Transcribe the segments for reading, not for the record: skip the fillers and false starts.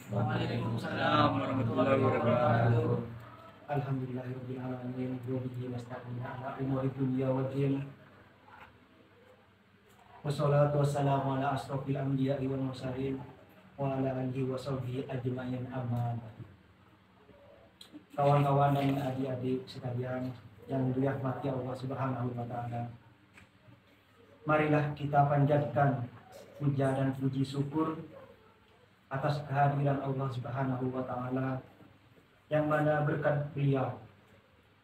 Waalaikumsalam warahmatullahi wabarakatuh. Alhamdulillahirabbil alamin wa bihi nasta'in ala umuri dunya waddin. Wassalatu wassalamu ala asrofil anbiya'i wal mursalin wa ala alihi wa sahbihi ajma'in, amma ba'du. Kawan-kawan dan adik-adik sekalian yang dirahmati Allah Subhanahu wa taala. Marilah kita panjatkan puja dan puji syukur atas kehadiran Allah Subhanahu wa taala, yang mana berkat beliau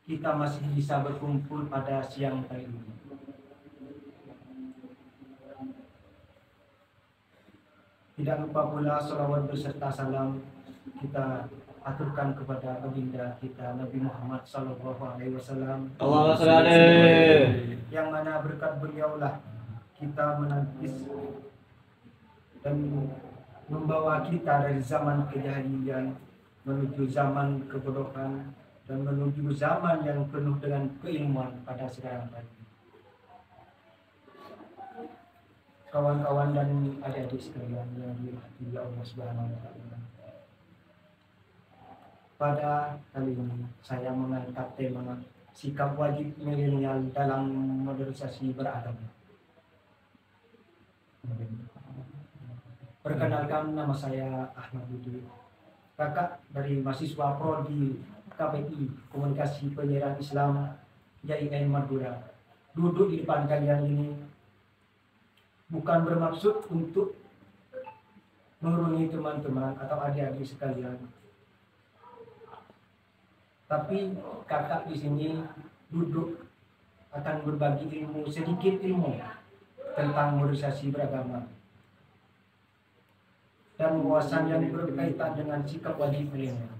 kita masih bisa berkumpul pada siang hari ini. Tidak lupa pula salawat beserta salam kita aturkan kepada baginda kita Nabi Muhammad sallallahu alaihi wasallam, Allahumma shalli alaihi. yang mana berkat beliaulah kita menangkis dan membawa kita dari zaman kejahilian menuju zaman kebodohan dan menuju zaman yang penuh dengan keilmuan pada sekarang hari. Kawan-kawan dan adik-adik sekalian yang dirahmati Allah Subhanahu wa taala. Pada kali ini saya mengangkat tema sikap wajib milenial dalam modernisasi beragama. Perkenalkan, nama saya Ahmad Budi, kakak dari mahasiswa Prodi KPI Komunikasi Penyiaran Islam YIN Madura. Duduk di depan kalian ini bukan bermaksud untuk menuruni teman-teman atau adik-adik sekalian, tapi kakak di sini duduk akan berbagi ilmu, sedikit ilmu tentang modernisasi beragama dan wawasan yang berkaitan dengan sikap wajib milenial.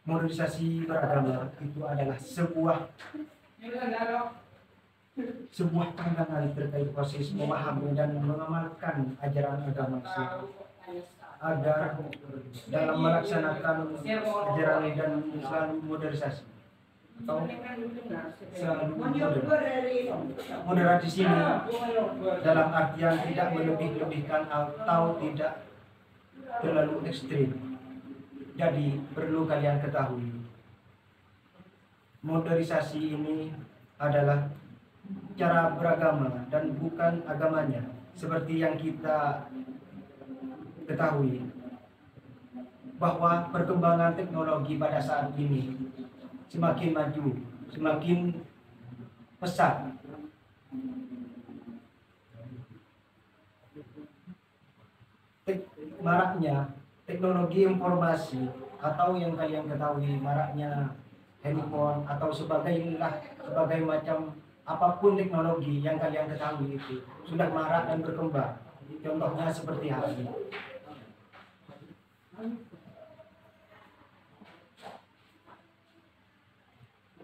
Modernisasi beragama itu adalah sebuah pandangan terkait proses memahami dan mengamalkan ajaran agama Islam agar dalam melaksanakan ajaran dan Islam modernisasi atau selalu modern. Moderat di sini dalam artian tidak melebih-lebihkan atau tidak terlalu ekstrim. Jadi perlu kalian ketahui, modernisasi ini adalah cara beragama dan bukan agamanya. Seperti yang kita ketahui bahwa perkembangan teknologi pada saat ini semakin maju, semakin pesat. Maraknya teknologi informasi atau yang kalian ketahui, maraknya handphone atau sebagai macam apapun teknologi yang kalian ketahui itu sudah marak dan berkembang. Contohnya seperti HP.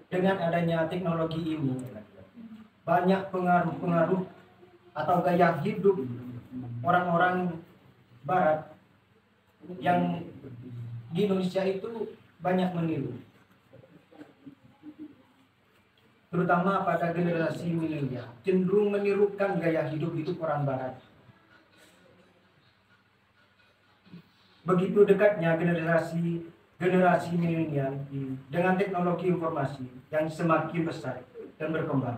Dengan adanya teknologi ini, banyak pengaruh-pengaruh atau gaya hidup orang-orang Barat yang di Indonesia itu banyak meniru, terutama pada generasi milenial, cenderung menirukan gaya hidup orang Barat. Begitu dekatnya generasi milenial dengan teknologi informasi yang semakin besar dan berkembang.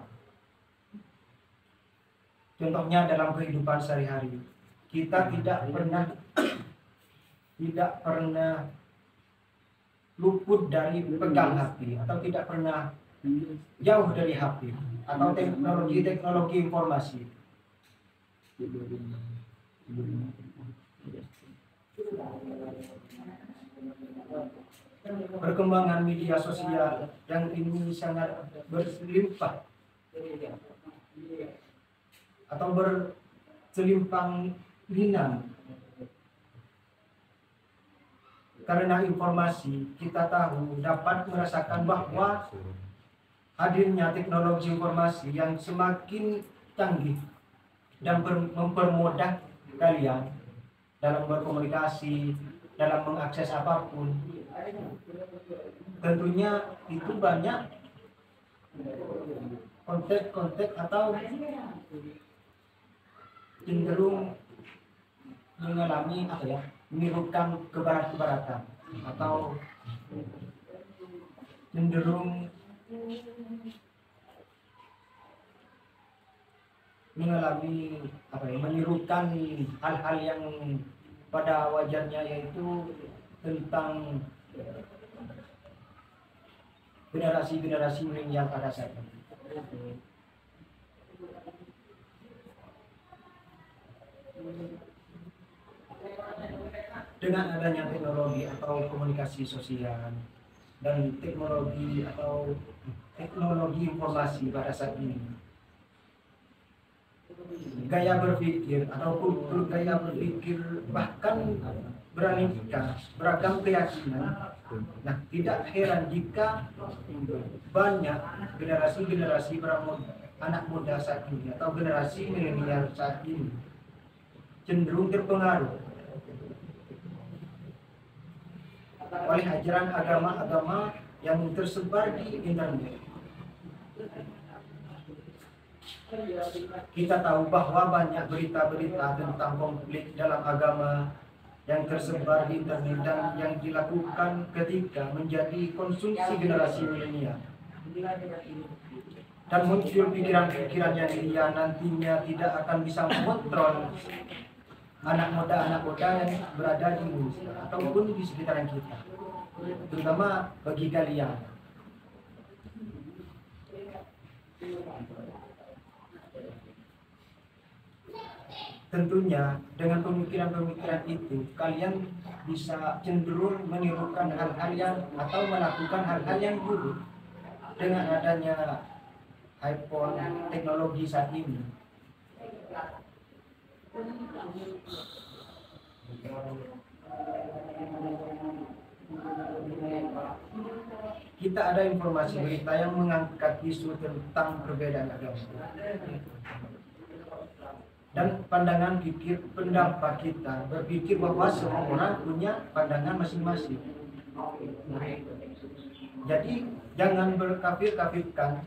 Contohnya dalam kehidupan sehari-hari, kita tidak pernah luput dari pegang HP atau tidak pernah jauh dari HP atau teknologi informasi. Perkembangan media sosial yang ini sangat berlimpah atau berselimpang linan. Karena informasi, kita tahu dapat merasakan bahwa hadirnya teknologi informasi yang semakin canggih dan mempermudah kalian dalam berkomunikasi, dalam mengakses apapun. Tentunya itu banyak kontek atau cenderung mengalami menirukan kebarat-kebaratan atau cenderung mengalami menirukan hal-hal yang pada wajarnya, yaitu tentang generasi milenial pada saat ini. Dengan adanya teknologi atau komunikasi sosial dan teknologi informasi pada saat ini, gaya berpikir atau kultur gaya berpikir bahkan beraneka beragam keyakinan. Nah, tidak heran jika banyak generasi anak muda saat ini atau generasi milenial saat ini cenderung terpengaruh oleh ajaran agama-agama yang tersebar di internet. Kita tahu bahwa banyak berita-berita tentang konflik dalam agama yang tersebar di internet dan yang dilakukan ketika menjadi konsumsi generasi milenial. Dan muncul pikiran-pikiran yang dia nantinya tidak akan bisa mengontrol anak muda yang berada di Indonesia ataupun di sekitaran kita, terutama bagi kalian. Tentunya dengan pemikiran-pemikiran itu kalian bisa cenderung menirukan hal-hal yang atau melakukan hal-hal yang buruk dengan adanya iPhone, teknologi saat ini. Kita ada informasi berita yang mengangkat isu tentang perbedaan agama dan pandangan pendapat kita berpikir bahwa semua orang punya pandangan masing-masing. Jadi jangan berkafir-kafirkan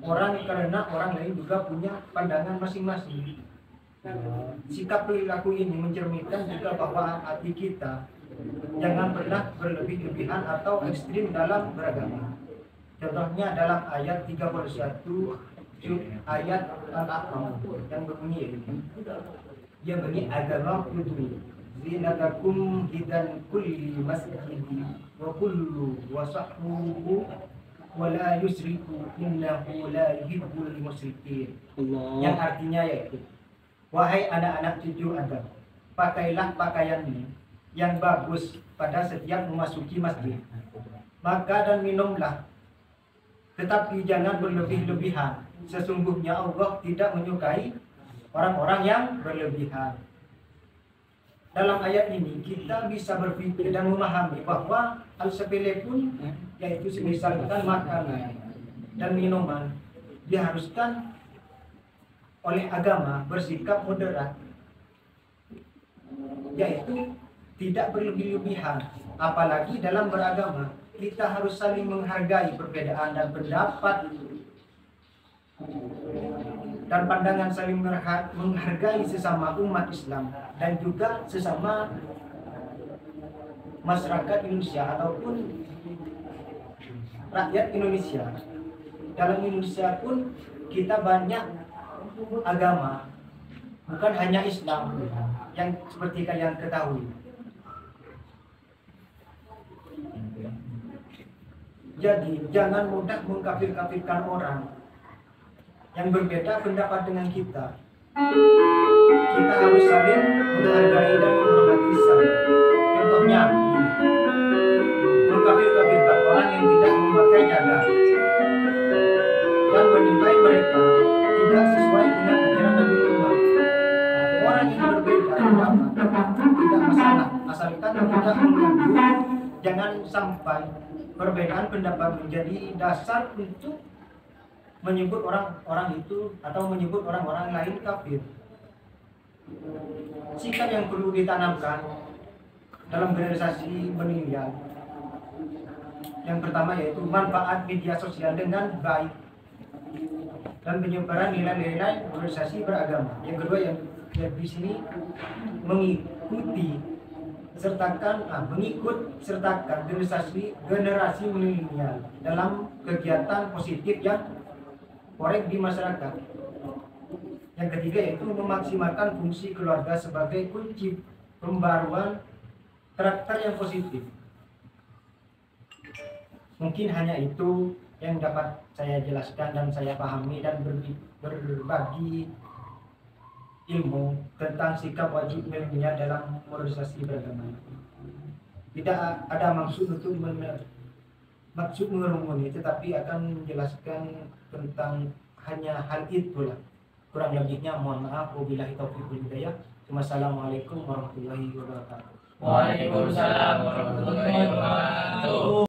orang karena orang lain juga punya pandangan masing-masing. Sikap perilaku ini mencerminkan juga bahwa hati kita jangan pernah berlebih-lebihan atau ekstrim dalam beragama. Contohnya dalam ayat 31 ayat Al-A'raf yang berbunyi agama kudu zinatakum hidan kulli masjidi wa kullu wasahbuhu wa la yusriku innahu la yuhibbul musyrikin. Yang artinya yaitu, wahai anak-anak cucu Adam, pakailah pakaianmu yang bagus pada setiap memasuki masjid, maka dan minumlah, tetapi jangan berlebih-lebihan. Sesungguhnya Allah tidak menyukai orang-orang yang berlebihan. Dalam ayat ini kita bisa berpikir dan memahami bahwa hal sepele pun, yaitu misalkan makanan dan minuman, diharuskan oleh agama bersikap moderat, yaitu tidak berlebih-lebihan. Apalagi dalam beragama kita harus saling menghargai perbedaan dan pendapat dan pandangan, saling menghargai sesama umat Islam dan juga sesama masyarakat Indonesia ataupun rakyat Indonesia. Dalam Indonesia pun kita banyak agama, bukan hanya Islam yang seperti kalian ketahui. Jadi jangan mudah mengkafir-kafirkan orang yang berbeda pendapat dengan kita. Kita harus saling menghargai dan menghormati saling. Contohnya, mengkafir-kafirkan orang yang tidak memakai cadar dan menilai mereka tidak sesuai dengan ajaran Nabi Muhammad. Orang yang berbeda pendapat tidak masalah, asalkan tidak mengganggu. Jangan sampai perbedaan pendapat menjadi dasar untuk menyebut orang-orang itu atau menyebut orang-orang lain kafir. Sikap yang perlu ditanamkan dalam generasi milenial, yang pertama yaitu manfaat media sosial dengan baik. dan penyebaran nilai-nilai organisasi beragama. Yang kedua yang di sini mengikut sertakan generasi milenial dalam kegiatan positif yang korek di masyarakat. Yang ketiga yaitu memaksimalkan fungsi keluarga sebagai kunci pembaruan karakter yang positif. Mungkin hanya itu yang dapat saya jelaskan dan saya pahami dan berbagi ilmu tentang sikap wajib milenial dalam organisasi beragama. Tidak ada maksud untuk mengerumuni, tetapi akan menjelaskan tentang hanya hal itulah. Kurang lebihnya mohon maaf. Wabillahi taufiq wal hidayah. Wassalamualaikum warahmatullahi wabarakatuh. Waalaikumsalam warahmatullahi wabarakatuh.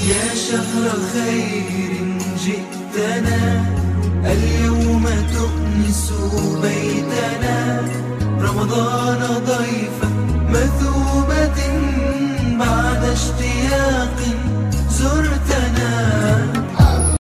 يا شهر خير جئتنا اليوم تؤنس بيتنا رمضان ضيفا مثوبة بعد اشتياق